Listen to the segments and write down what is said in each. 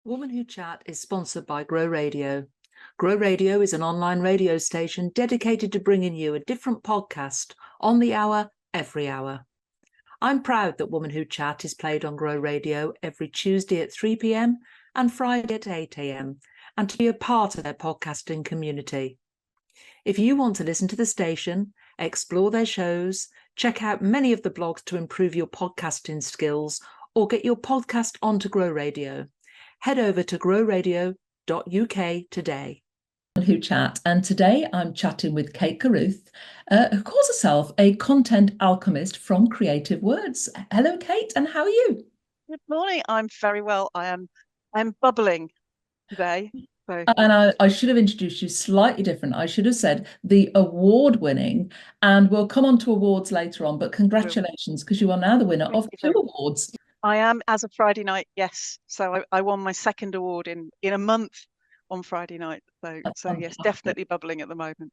Woman Who Chat is sponsored by Grow Radio. Grow Radio is an online radio station dedicated to bringing you a different podcast on the hour, every hour. I'm proud that Woman Who Chat is played on Grow Radio every Tuesday at 3 p.m. and Friday at 8 a.m. and to be a part of their podcasting community. If you want to listen to the station, explore their shows, check out many of the blogs to improve your podcasting skills, or get your podcast onto Grow Radio, head over to growradio.uk today. Who Chat, and today I'm chatting with Cate Caruth, who calls herself a content alchemist from Creative Words. Hello, Cate, and how are you? Good morning. I'm very well. I'm bubbling today. So. And I should have introduced you slightly different. I should have said the award-winning, and we'll come on to awards later on, but congratulations, because you are now the winner of 2 awards. I am, as of Friday night, yes. So I won my second award in a month on Friday night. So yes, definitely bubbling at the moment.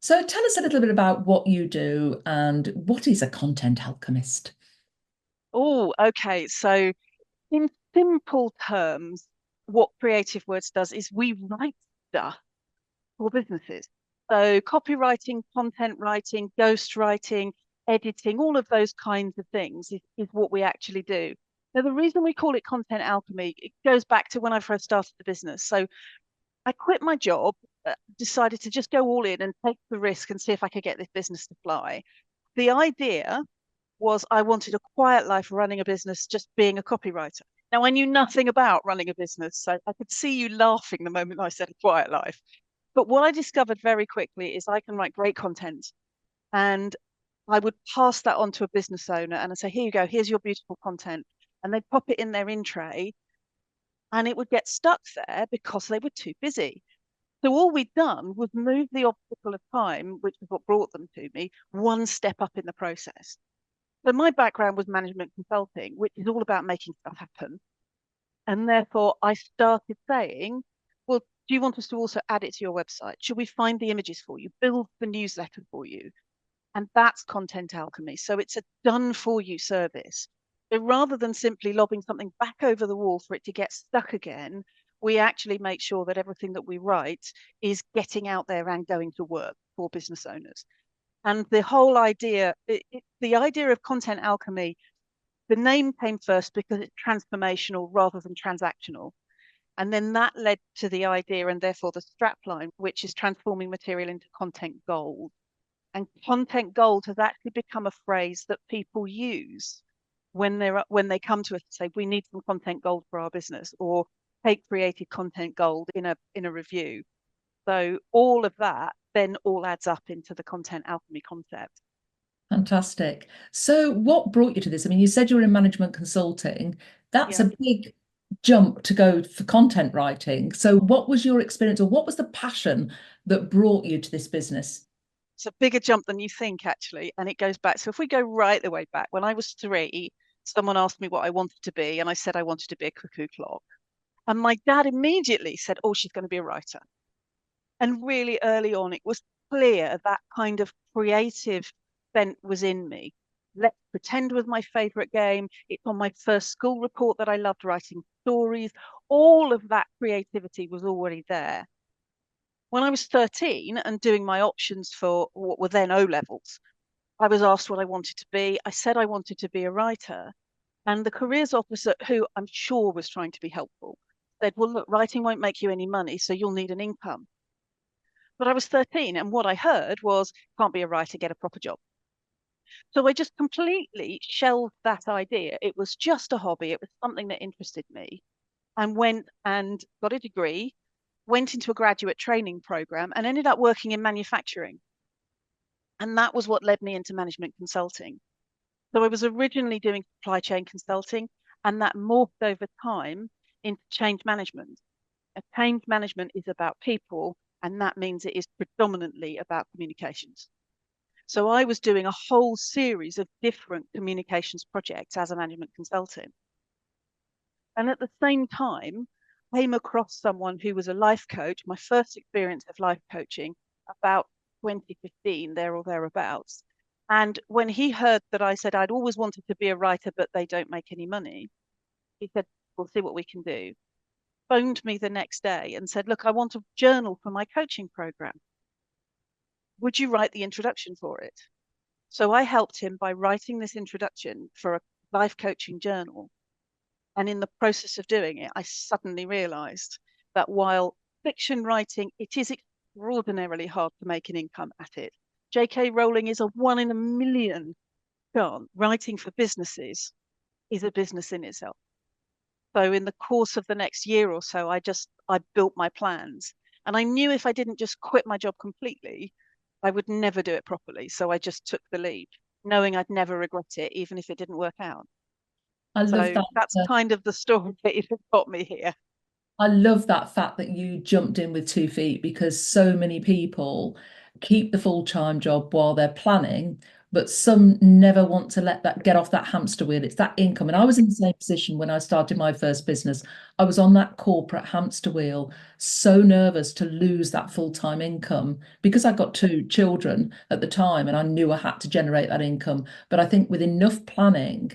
So tell us a little bit about what you do and what is a content alchemist? Oh, okay. So in simple terms, what Creative Words does is we write stuff for businesses. So copywriting, content writing, ghost writing, editing, all of those kinds of things is what we actually do. Now, the reason we call it content alchemy, it goes back to when I first started the business. So I quit my job, decided to just go all in and take the risk and see if I could get this business to fly. The idea was I wanted a quiet life running a business, just being a copywriter. Now, I knew nothing about running a business, so I could see you laughing the moment I said a quiet life. But what I discovered very quickly is I can write great content, and I would pass that on to a business owner and I'd say, here you go, here's your beautiful content. And they'd pop it in their in tray and it would get stuck there because they were too busy. So all we'd done was move the obstacle of time, which is what brought them to me, one step up in the process. So my background was management consulting, which is all about making stuff happen. And therefore I started saying, well, do you want us to also add it to your website? Should we find the images for you, build the newsletter for you? And that's content alchemy. So it's a done for you service. So rather than simply lobbing something back over the wall for it to get stuck again, we actually make sure that everything that we write is getting out there and going to work for business owners. And the whole idea, the idea of content alchemy, the name came first because it's transformational rather than transactional. And then that led to the idea and therefore the strapline, which is transforming material into content gold. And content gold has actually become a phrase that people use when they come to us and say, we need some content gold for our business, or Cate created content gold in a review. So all of that then all adds up into the content alchemy concept. Fantastic. So what brought you to this? I mean, you said you were in management consulting. That's a big jump to go for content writing. So what was your experience, or what was the passion that brought you to this business? It's a bigger jump than you think, actually. And it goes back. So if we go right the way back, when I was 3, someone asked me what I wanted to be. And I said I wanted to be a cuckoo clock. And my dad immediately said, oh, she's going to be a writer. And really early on, it was clear that kind of creative bent was in me. Let's Pretend was my favorite game. It's on my first school report that I loved writing stories. All of that creativity was already there. When I was 13 and doing my options for what were then O levels, I was asked what I wanted to be. I said I wanted to be a writer. And the careers officer, who I'm sure was trying to be helpful, said, well, look, writing won't make you any money, so you'll need an income. But I was 13, and what I heard was, can't be a writer, get a proper job. So I just completely shelved that idea. It was just a hobby. It was something that interested me, and went and got a degree, went into a graduate training program, and ended up working in manufacturing. And that was what led me into management consulting. So I was originally doing supply chain consulting, and that morphed over time into change management. And change management is about people, and that means it is predominantly about communications. So I was doing a whole series of different communications projects as a management consultant. And at the same time, I came across someone who was a life coach, my first experience of life coaching, about 2015, there or thereabouts. And when he heard that I said I'd always wanted to be a writer, but they don't make any money, he said, we'll see what we can do. phoned me the next day and said, look, I want a journal for my coaching program. Would you write the introduction for it? So I helped him by writing this introduction for a life coaching journal. And in the process of doing it, I suddenly realized that while fiction writing, it is extraordinarily hard to make an income at it. J.K. Rowling is a 1 in a million chance. Writing for businesses is a business in itself. So in the course of the next year or so, I built my plans. And I knew if I didn't just quit my job completely, I would never do it properly. So I just took the leap, knowing I'd never regret it, even if it didn't work out. I love So that. that's kind of the story that has got me here. I love that fact that you jumped in with 2 feet, because so many people keep the full-time job while they're planning, but some never want to let that get off that hamster wheel. It's that income. And I was in the same position when I started my first business. I was on that corporate hamster wheel, so nervous to lose that full-time income because I got 2 children at the time and I knew I had to generate that income. But I think with enough planning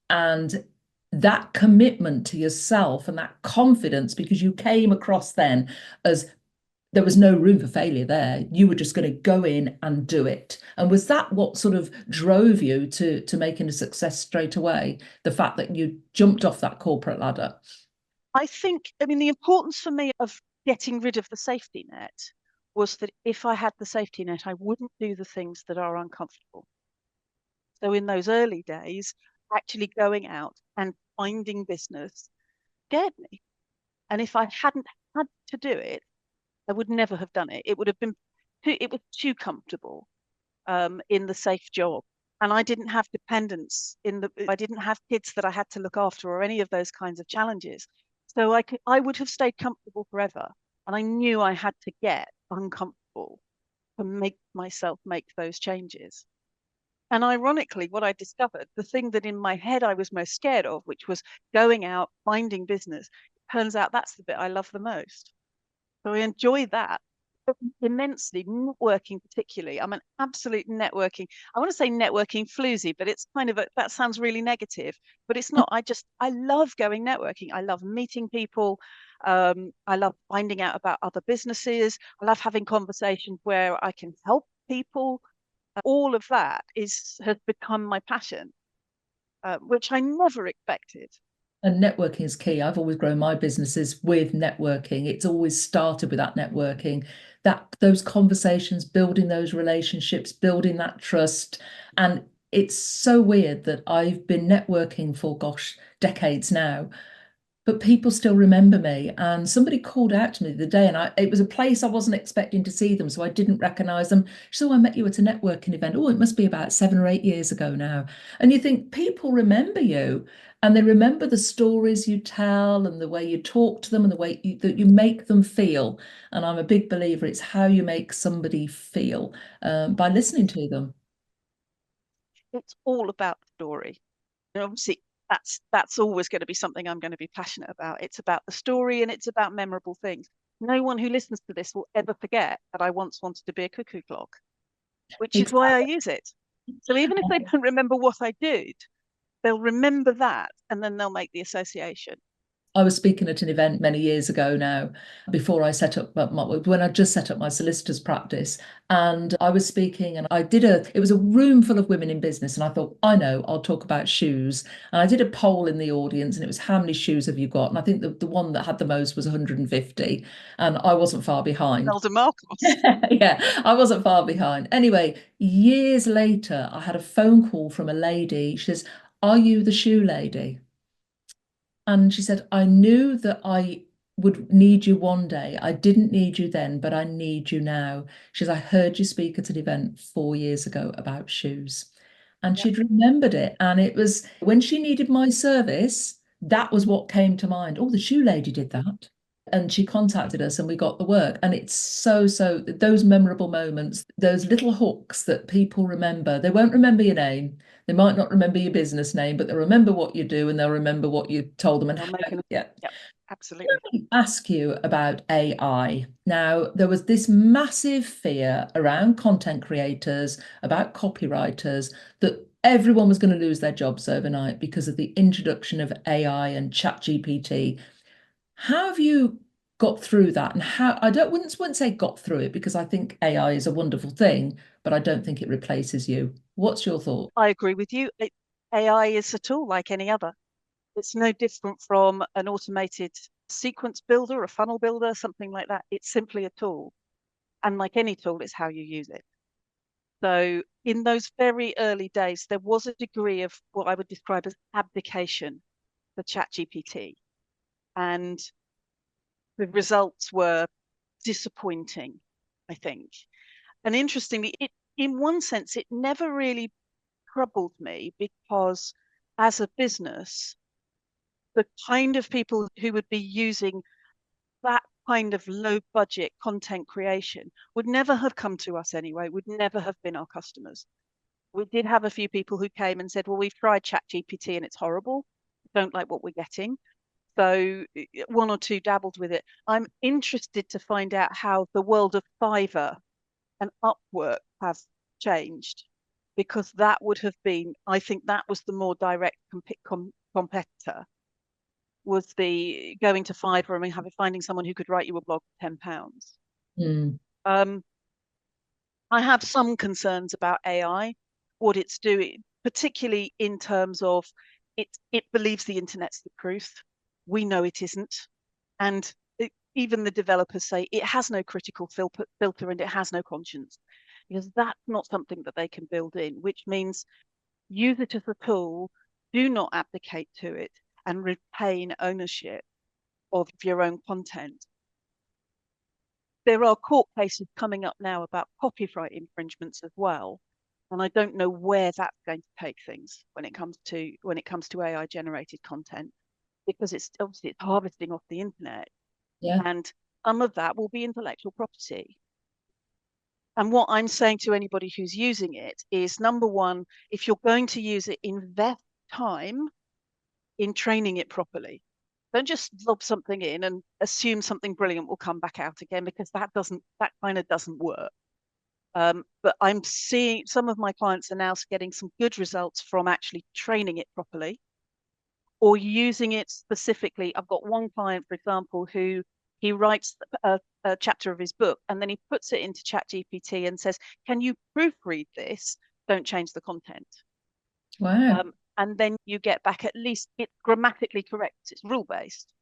and that commitment to yourself and that confidence, because you came across then as there was no room for failure there. You were just going to go in and do it. And was that what sort of drove you to making a success straight away? The fact that you jumped off that corporate ladder? I mean, the importance for me of getting rid of the safety net was that if I had the safety net, I wouldn't do the things that are uncomfortable. So in those early days, actually going out and finding business scared me. And if I hadn't had to do it, I would never have done it. It would have been it was too comfortable in the safe job. And I didn't have dependents I didn't have kids that I had to look after or any of those kinds of challenges. So I would have stayed comfortable forever. And I knew I had to get uncomfortable to make myself make those changes. And ironically, what I discovered, the thing that in my head I was most scared of, which was going out, finding business, turns out that's the bit I love the most. So I enjoy that immensely. Networking particularly, I'm an absolute networking, I want to say networking floozy, but it's kind of that sounds really negative, but it's not. I love going networking. I love meeting people. I love finding out about other businesses. I love having conversations where I can help people. All of that has become my passion, which I never expected. And networking is key. I've always grown my businesses with networking. It's always started with that networking, those conversations, building those relationships, building that trust. And it's so weird that I've been networking for, gosh, decades now, but people still remember me. And somebody called out to me the day, and it was a place I wasn't expecting to see them, so I didn't recognize them. So I met you at a networking event. Oh, it must be about 7 or 8 years ago now. And you think people remember you, and they remember the stories you tell and the way you talk to them and the way that you make them feel. And I'm a big believer it's how you make somebody feel by listening to them. It's all about the story. And obviously, that's always going to be something I'm going to be passionate about. It's about the story and it's about memorable things. No one who listens to this will ever forget that I once wanted to be a cuckoo clock, which is why I use it. So even if they don't remember what I did, they'll remember that and then they'll make the association. I was speaking at an event many years ago now, before I set up when I just set up my solicitor's practice. And I was speaking and it was a room full of women in business. And I thought, I know, I'll talk about shoes. And I did a poll in the audience and it was, how many shoes have you got? And I think the one that had the most was 150. And I wasn't far behind. Yeah, I wasn't far behind. Anyway, years later, I had a phone call from a lady. She says, are you the shoe lady? And she said, I knew that I would need you one day. I didn't need you then, but I need you now. She says, I heard you speak at an event 4 years ago about shoes. And she'd remembered it. And it was when she needed my service, that was what came to mind. Oh, the shoe lady did that. And she contacted us and we got the work. And it's so those memorable moments, those little hooks that people remember. They won't remember your name. They might not remember your business name, but they'll remember what you do and they'll remember what you told them. And yeah, absolutely. Let me ask you about AI. Now, there was this massive fear around content creators, about copywriters, that everyone was going to lose their jobs overnight because of the introduction of AI and ChatGPT. How have you got through that? And how, I don't wouldn't say got through it, because I think AI is a wonderful thing, but I don't think it replaces you. What's your thought? I agree with you. AI is a tool like any other. It's no different from an automated sequence builder, a funnel builder, something like that. It's simply a tool. And like any tool, it's how you use it. So in those very early days, there was a degree of what I would describe as abdication for ChatGPT. And the results were disappointing, I think. And interestingly, in one sense, it never really troubled me because as a business, the kind of people who would be using that kind of low budget content creation would never have come to us anyway, would never have been our customers. We did have a few people who came and said, well, we've tried ChatGPT and it's horrible. Don't like what we're getting. So one or two dabbled with it. I'm interested to find out how the world of Fiverr and Upwork have changed, because that would have been, I think that was the more direct competitor, was the going to Fiverr and finding someone who could write you a blog for £10. Mm, I have some concerns about AI, what it's doing, particularly in terms of it believes the internet's the truth. We know it isn't. And even the developers say it has no critical filter and it has no conscience, because that's not something that they can build in, which means use it as a tool, do not abdicate to it, and retain ownership of your own content. There are court cases coming up now about copyright infringements as well, and I don't know where that's going to take things when it comes to AI generated content, because it's obviously it's harvesting off the internet, yeah. and some of that will be intellectual property. And what I'm saying to anybody who's using it is, number one, if you're going to use it, invest time in training it properly. Don't just lob something in and assume something brilliant will come back out again, because that kind of doesn't work. But I'm seeing some of my clients are now getting some good results from actually training it properly or using it specifically. I've got one client, for example, who he writes a chapter of his book and then he puts it into ChatGPT and says, can you proofread this? Don't change the content. Wow. And then you get back at least it's grammatically correct, it's rule based,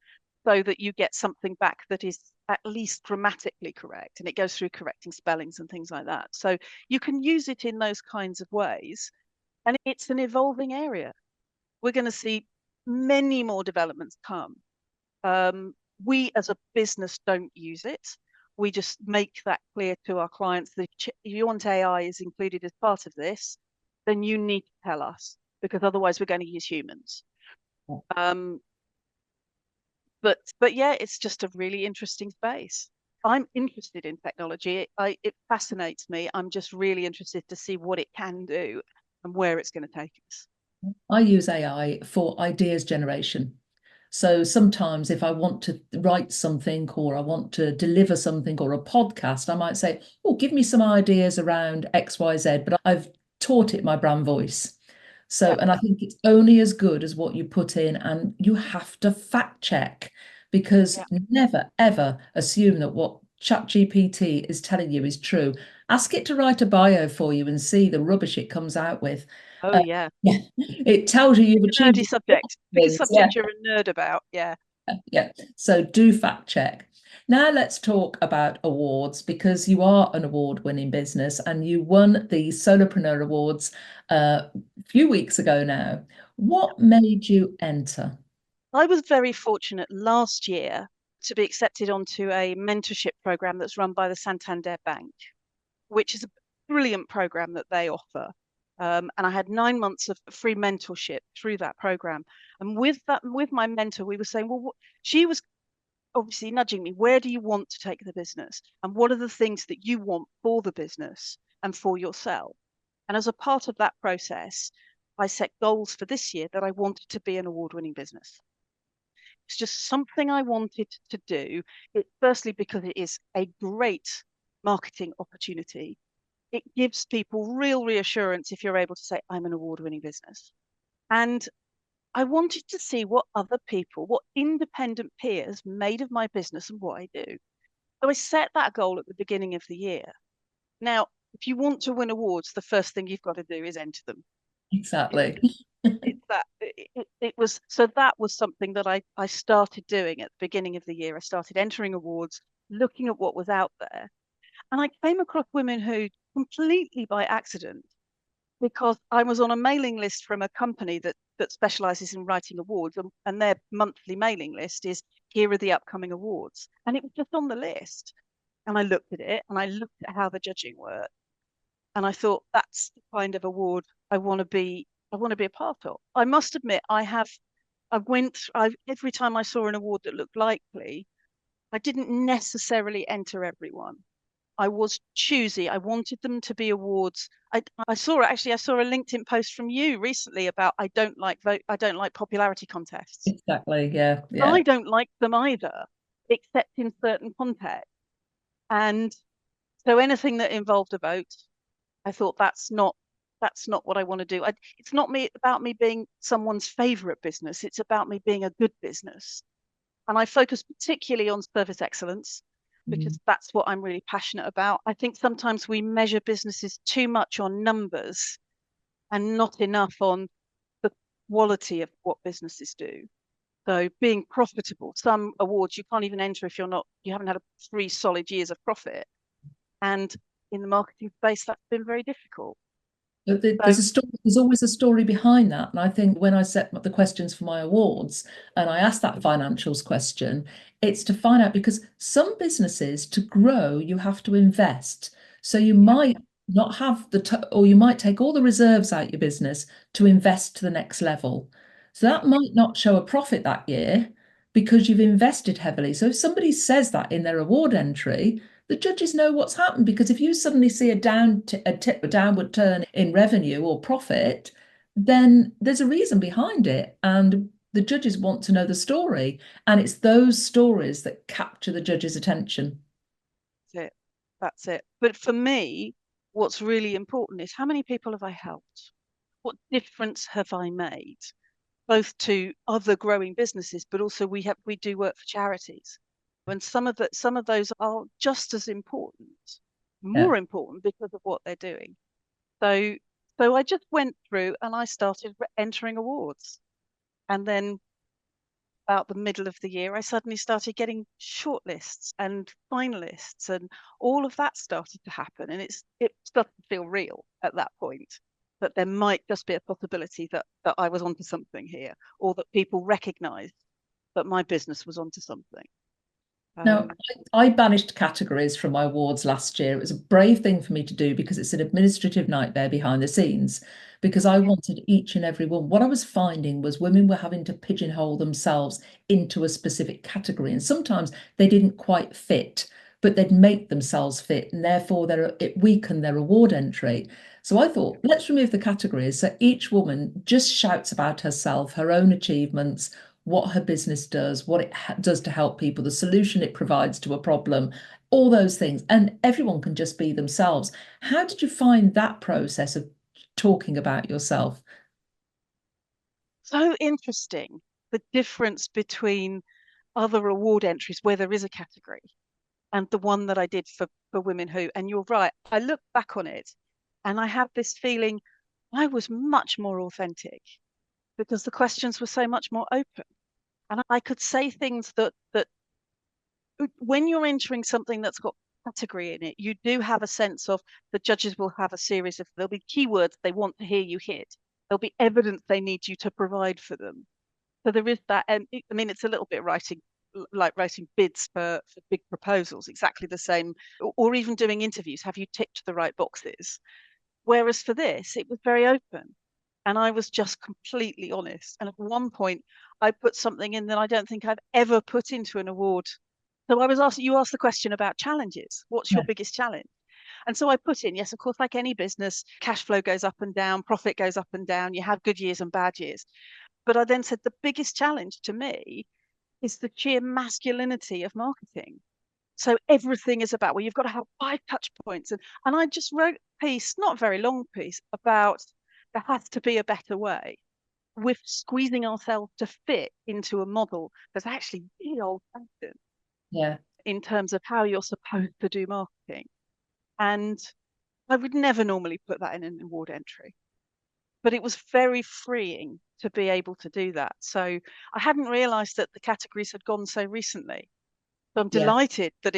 so that you get something back that is at least grammatically correct, and it goes through correcting spellings and things like that. So you can use it in those kinds of ways, and it's an evolving area. We're going to see many more developments come. We as a business don't use it. We just make that clear to our clients that if you want AI is included as part of this, then you need to tell us, because otherwise we're going to use humans. Um, but yeah, it's just a really interesting space. I'm interested in technology. It fascinates me. I'm just really interested to see what it can do and where it's going to take us. I use AI for ideas generation. So sometimes if I want to write something or I want to deliver something or a podcast, I might say, oh, give me some ideas around XYZ, but I've taught it my brand voice. So, Yeah. and I think it's only as good as what you put in, and you have to fact check, because Yeah. never ever assume that what ChatGPT is telling you is true. Ask it to write a bio for you and see the rubbish it comes out with. Oh Uh, yeah. yeah, it tells you you've A achieved nerdy subject. Pick a things. Yeah, subject you're a nerd about. Yeah. yeah. So do fact check. Now let's talk about awards, because you are an award-winning business and you won the Solopreneur Awards a few weeks ago now. What made you enter? I was very fortunate last year to be accepted onto a mentorship program that's run by the Santander Bank, which is a brilliant program that they offer. And I had 9 months of free mentorship through that program. And with my mentor, we were saying, well, she was obviously nudging me. Where do you want to take the business? And what are the things that you want for the business and for yourself? And as a part of that process, I set goals for this year that I wanted to be an award-winning business. It's just something I wanted to do. It firstly because it is a great marketing opportunity. It gives people real reassurance if you're able to say, I'm an award-winning business. And I wanted to see what other people, what independent peers made of my business and what I do. So I set that goal at the beginning of the year. Now, if you want to win awards, the first thing you've got to do is enter them. Exactly. That was something that I started doing at the beginning of the year. I started entering awards, looking at what was out there. And I came across Women Who completely by accident, because I was on a mailing list from a company that specializes in writing awards, and their monthly mailing list is, here are the upcoming awards. And it was just on the list. And I looked at it and I looked at how the judging worked. And I thought, that's the kind of award I want to be a part of. I must admit, every time I saw an award that looked likely, I didn't necessarily enter everyone. I was choosy. I wanted them to be awards. I saw a LinkedIn post from you recently about I don't like popularity contests. Exactly. Yeah. I don't like them either, except in certain contexts. And so anything that involved a vote, I thought that's not what I want to do. It's not about me being someone's favorite business. It's about me being a good business. And I focus particularly on service excellence, because that's what I'm really passionate about. I think sometimes we measure businesses too much on numbers and not enough on the quality of what businesses do. So being profitable, some awards you can't even enter if you haven't had 3 solid years of profit. And in the marketing space, that's been very difficult. There's a story, there's always a story behind that. And I think when I set the questions for my awards and I asked that financials question, it's to find out, because some businesses, to grow, you have to invest. So you might not have or you might take all the reserves out your business to invest to the next level. So that might not show a profit that year because you've invested heavily. So if somebody says that in their award entry, the judges know what's happened, because if you suddenly see a downward turn in revenue or profit, then there's a reason behind it, and the judges want to know the story, and it's those stories that capture the judges' attention. That's it. But for me, what's really important is, how many people have I helped? What difference have I made, both to other growing businesses, but also we do work for charities. And some of those are just as important, more important, because of what they're doing. So I just went through and I started entering awards. And then about the middle of the year, I suddenly started getting shortlists and finalists, and all of that started to happen. And it started to feel real at that point, that there might just be a possibility that I was onto something here, or that people recognized that my business was onto something. Now, I banished categories from my awards last year. It was a brave thing for me to do, because it's an administrative nightmare behind the scenes, because I wanted each and every one. What I was finding was women were having to pigeonhole themselves into a specific category, and sometimes they didn't quite fit, but they'd make themselves fit, and therefore it weakened their award entry. So I thought, let's remove the categories so each woman just shouts about herself, her own achievements, what her business does, what it does to help people, the solution it provides to a problem, all those things. And everyone can just be themselves. How did you find that process of talking about yourself? So interesting, the difference between other award entries where there is a category and the one that I did for Women Who. And you're right, I look back on it and I have this feeling I was much more authentic, because the questions were so much more open. And I could say things that when you're entering something that's got category in it, you do have a sense of, the judges will have a series of, there'll be keywords they want to hear you hit. There'll be evidence they need you to provide for them. So there is that. And I mean, it's a little bit like writing bids for big proposals, exactly the same, or even doing interviews. Have you ticked the right boxes? Whereas for this, it was very open. And I was just completely honest. And at one point, I put something in that I don't think I've ever put into an award. So you asked the question about challenges. What's your biggest challenge? And so I put in, yes, of course, like any business, cash flow goes up and down, profit goes up and down. You have good years and bad years. But I then said the biggest challenge to me is the sheer masculinity of marketing. So everything is about, well, you've got to have 5 touch points. And I just wrote a piece, not a very long piece, about there has to be a better way. we're squeezing ourselves to fit into a model that's actually really old-fashioned in terms of how you're supposed to do marketing. And I would never normally put that in an award entry, but it was very freeing to be able to do that. So I hadn't realized that the categories had gone so recently. So I'm delighted that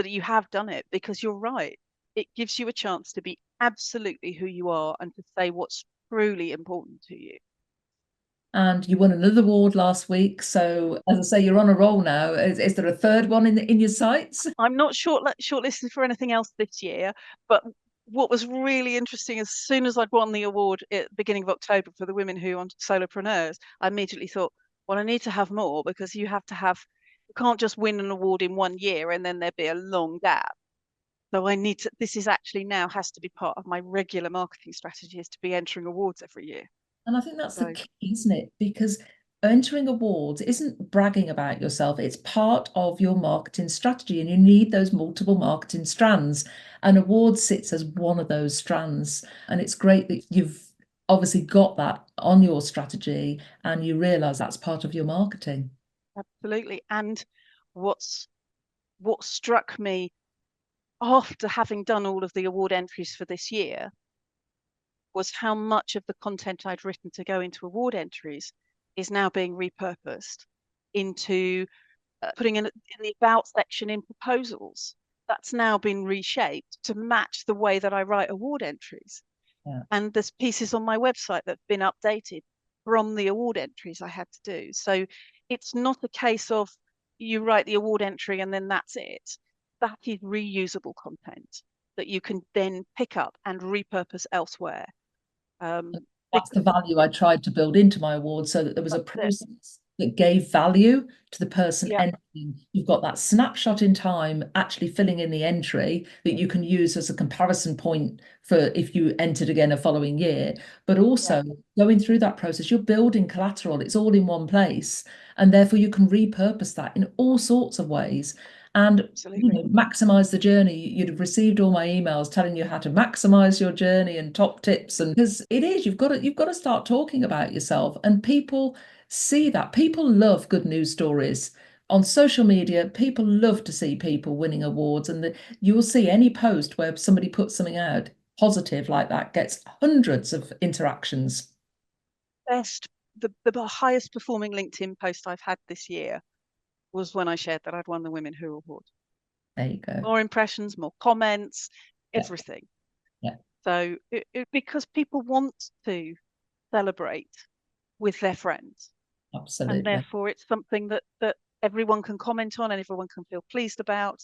you have done it, because you're right. It gives you a chance to be absolutely who you are and to say what's truly important to you. And you won another award last week. So, as I say, you're on a roll now. Is there a third one in your sights? I'm not shortlisted for anything else this year, but what was really interesting, as soon as I'd won the award at the beginning of October for the women who are solopreneurs, I immediately thought, well, I need to have more, because you can't just win an award in 1 year and then there'd be a long gap. So this is actually now has to be part of my regular marketing strategy, is to be entering awards every year. And I think that's the key, isn't it? Because entering awards isn't bragging about yourself. It's part of your marketing strategy, and you need those multiple marketing strands. And awards sits as one of those strands. And it's great that you've obviously got that on your strategy and you realize that's part of your marketing. Absolutely. And what struck me after having done all of the award entries for this year was how much of the content I'd written to go into award entries is now being repurposed into putting in the about section in proposals. That's now been reshaped to match the way that I write award entries. Yeah. And there's pieces on my website that have been updated from the award entries I had to do. So it's not a case of you write the award entry and then that's it. That is reusable content that you can then pick up and repurpose elsewhere. That's the value I tried to build into my award, so that there was a process that gave value to the person entering. You've got that snapshot in time, actually filling in the entry that you can use as a comparison point for if you entered again a following year. But also going through that process, you're building collateral. It's all in one place, and therefore you can repurpose that in all sorts of ways. And maximize the journey. You'd have received all my emails telling you how to maximize your journey and top tips. And because it is, you've got to start talking about yourself, and people see that. People love good news stories. On social media, people love to see people winning awards, and you will see any post where somebody puts something out positive like that gets hundreds of interactions. The highest performing LinkedIn post I've had this year was when I shared that I'd won the Women Who Award. There you go. More impressions, more comments, everything. Yeah. So because people want to celebrate with their friends. Absolutely. And therefore it's something that everyone can comment on and everyone can feel pleased about.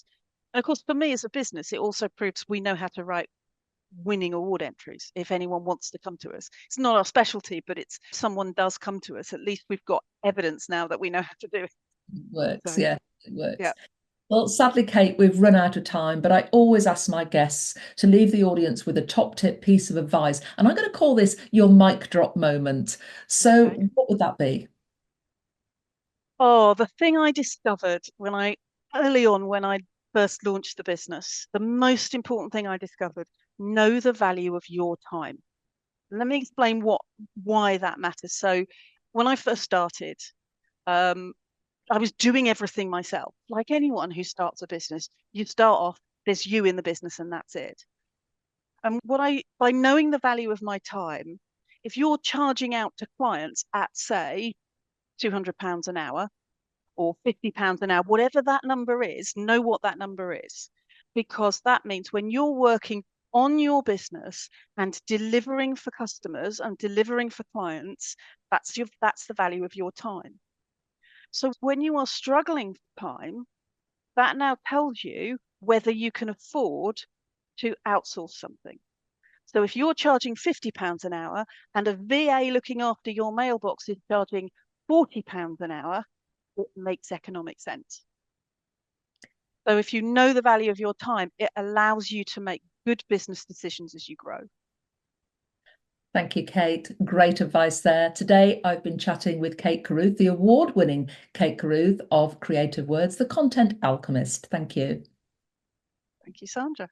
And of course, for me as a business, it also proves we know how to write winning award entries if anyone wants to come to us. It's not our specialty, but it's someone does come to us. At least we've got evidence now that we know how to do it. It works, so, it works. Yeah. Well, sadly, Kate, we've run out of time, but I always ask my guests to leave the audience with a top tip piece of advice. And I'm going to call this your mic drop moment. So what would that be? Oh, the thing I discovered early on when I first launched the business, the most important thing I discovered, know the value of your time. Let me explain why that matters. So when I first started, I was doing everything myself. Like anyone who starts a business, you start off, there's you in the business and that's it. And by knowing the value of my time, if you're charging out to clients at, say, £200 an hour or £50 an hour, whatever that number is, know what that number is. Because that means when you're working on your business and delivering for customers and delivering for clients, that's the value of your time. So when you are struggling for time, that now tells you whether you can afford to outsource something. So if you're charging £50 an hour and a VA looking after your mailbox is charging £40 an hour, it makes economic sense. So if you know the value of your time, it allows you to make good business decisions as you grow. Thank you, Kate. Great advice there. Today, I've been chatting with Cate Caruth, the award-winning Cate Caruth of Creative Words, the Content Alchemist. Thank you. Thank you, Sandra.